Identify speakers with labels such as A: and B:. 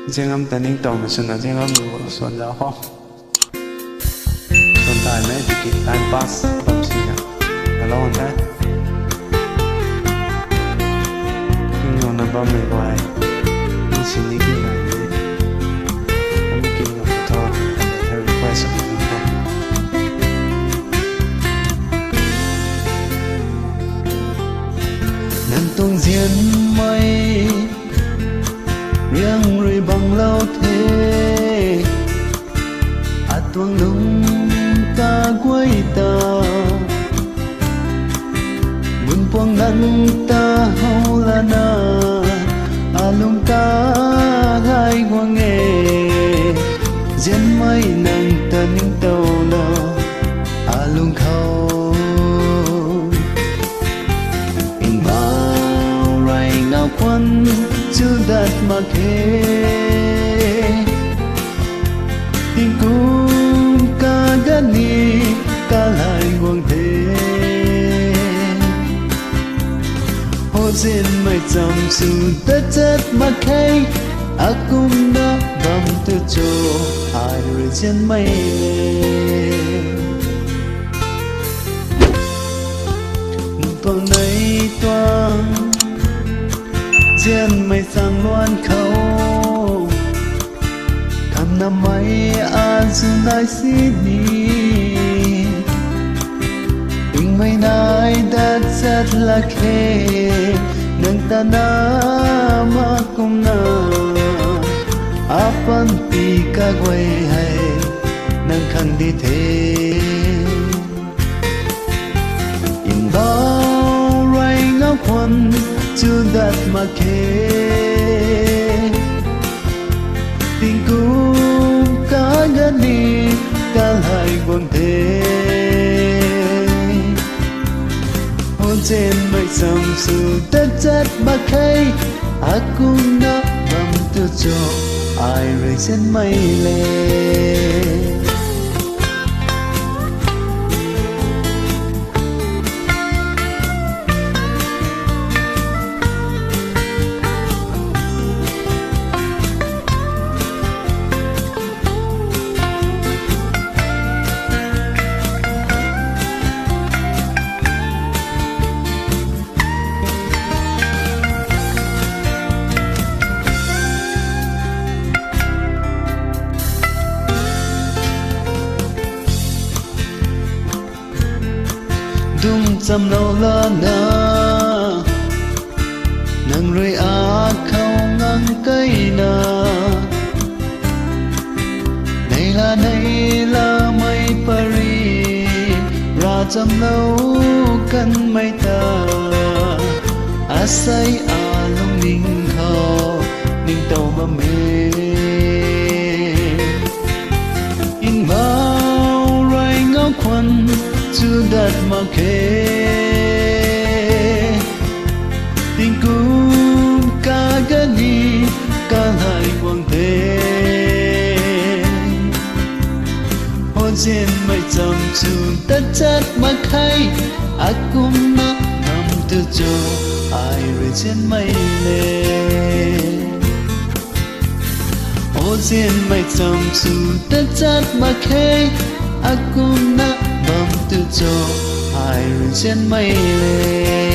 A: riêng âm ta ninh tàu mà xuân là riêng âm ngủ xuân là ho xuân tài mấy thì kịp time pass tầm xí nè là lo thế nhưng nó nằm bao mình hoài nhưng xin đi cái này đi không kinh ngạc thôi theo request của mình thôi nàng tung diên mây riêng rồi bằng lâu thế tuang lung ta quay ta mun puang nan ta hau la na lung ta gai quang nghe diên mai nàng ta ning tàu na lung khâu in bao rai ngao quan chưa đạt mà khe tình cũng ca đã ni ca lại quang thế hồ duyên mây dòng sự tất chất mà khay cũng đã bầm từ chỗ ai rồi duyên mây vòng này toang duyên mây sang loan khâu năm mai azu nai sini ing mai nai dat sat la khe nang ta na ma kum na apan pi ka gwai hai nang khang di the in bao rai ngao kwan chu dat ma khe tình cũng cả ngân đi cả hai quang thế hôn trên mây dòng sự tất chất mà khay cũng đã bầm từ chỗ ai rồi trên mây lên dung chăm lâu la na nang rồi khâu ngang cây na này là mây Paris ra chăm lâu căn mây ta say long ninh khâu ninh tàu mà mê in bao rai ngao kwan chưa đạt mà khe tình cũng cả gani cả hai quang thế hôn duyên mây dòng chu tất chất mà khay cũng nó nằm từ chỗ ai rồi trên mây lên hôn duyên mây dòng chu tất chất mà khay cũng nó bầm từ chỗ ai rồi trên mây lên